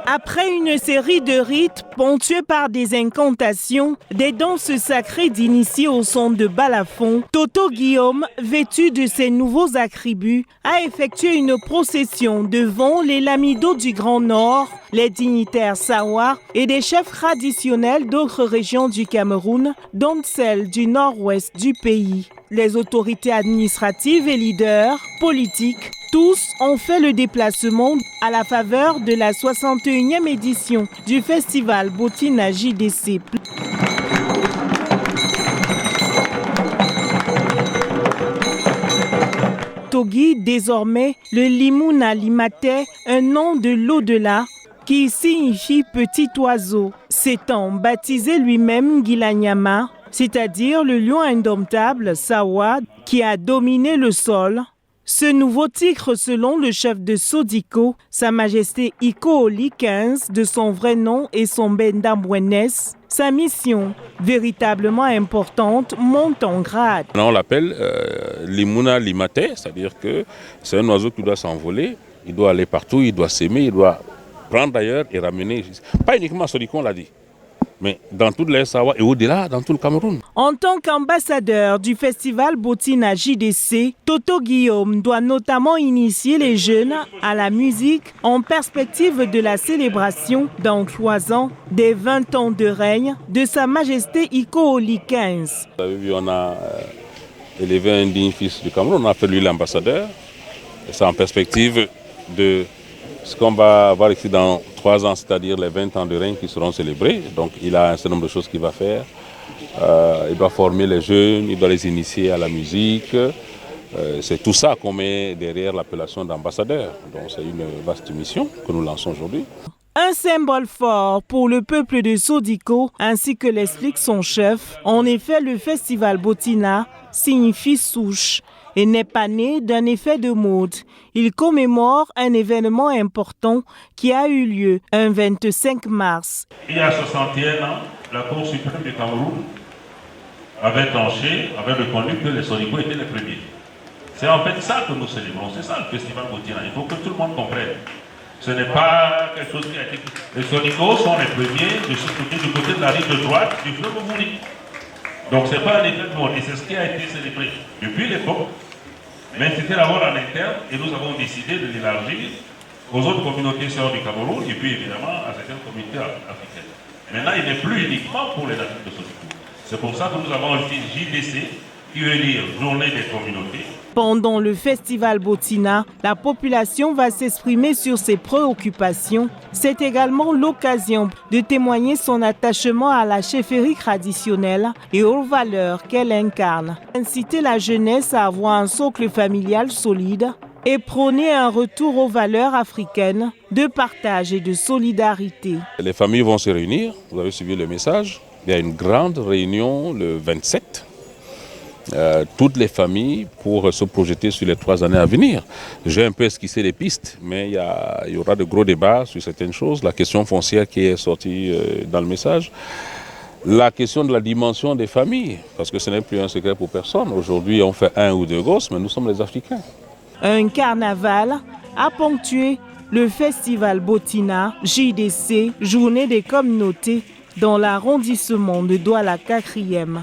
Après une série de rites ponctués par des incantations, des danses sacrées d'initiés au son de balafon, Toto Guillaume, vêtu de ses nouveaux attributs, a effectué une procession devant les lamidos du Grand Nord, les dignitaires Sawa et des chefs traditionnels d'autres régions du Cameroun, dont celle du nord-ouest du pays. Les autorités administratives et leaders politiques, tous ont fait le déplacement à la faveur de la 61e édition du festival Botina JDC. Togi, désormais le Limuna Limate, un nom de l'au-delà qui signifie petit oiseau, s'étant baptisé lui-même Gilanyama, c'est-à-dire le lion indomptable Sawa qui a dominé le sol. Ce nouveau tigre, selon le chef de Sodiko, Sa Majesté Iko-Oli XV, de son vrai nom et son Bendamwenes, sa mission, véritablement importante, monte en grade. On l'appelle Limuna Limate, c'est-à-dire que c'est un oiseau qui doit s'envoler, il doit aller partout, il doit s'aimer, il doit prendre d'ailleurs et ramener, pas uniquement à Sodiko, on l'a dit, mais dans toute l'Est Sawa et au-delà, dans tout le Cameroun. En tant qu'ambassadeur du festival Botina JDC, Toto Guillaume doit notamment initier les jeunes à la musique en perspective de la célébration dans 3 ans des 20 ans de règne de Sa Majesté Iko-Oli XV. Vous avez vu, on a élevé un digne fils du Cameroun, on a fait lui l'ambassadeur. Et c'est en perspective de ce qu'on va voir ici dans 3 ans, c'est-à-dire les 20 ans de règne qui seront célébrés. Donc il a un certain nombre de choses qu'il va faire. Il doit former les jeunes, il doit les initier à la musique. C'est tout ça qu'on met derrière l'appellation d'ambassadeur. Donc c'est une vaste mission que nous lançons aujourd'hui. Un symbole fort pour le peuple de Sodiko, ainsi que l'explique son chef. En effet, le festival Botina signifie souche et n'est pas né d'un effet de mode. Il commémore un événement important qui a eu lieu un 25 mars. Il y a 61 ans, la Cour suprême du Cameroun avait tranché, avait reconnu que les Sodiko étaient les premiers. C'est en fait ça que nous célébrons, c'est ça le festival Botina. Il faut que tout le monde comprenne. Ce n'est pas quelque chose qui a été... Les Sodiko sont les premiers de ce côté, du côté de la rive de droite du fleuve Mouni. Donc ce n'est pas un effet de mode et c'est ce qui a été célébré depuis l'époque. Mais c'était d'abord en interne et nous avons décidé de l'élargir aux autres communautés sœurs du Cameroun et puis évidemment à certaines communautés africaines. Maintenant, il n'est plus uniquement pour les natifs de Sodiko. C'est pour ça que nous avons aussi JDC, qui veut dire Journée des communautés. Pendant le festival Botina, la population va s'exprimer sur ses préoccupations. C'est également l'occasion de témoigner son attachement à la chefferie traditionnelle et aux valeurs qu'elle incarne. Inciter la jeunesse à avoir un socle familial solide et prôner un retour aux valeurs africaines de partage et de solidarité. Les familles vont se réunir, vous avez suivi le message. Il y a une grande réunion le 27. Toutes les familles pour se projeter sur les 3 années à venir. J'ai un peu esquissé les pistes, mais il y aura de gros débats sur certaines choses. La question foncière qui est sortie dans le message. La question de la dimension des familles, parce que ce n'est plus un secret pour personne. Aujourd'hui, on fait 1 ou 2 gosses, mais nous sommes les Africains. Un carnaval a ponctué le festival Botina JDC, Journée des communautés, dans l'arrondissement de Douala 4e.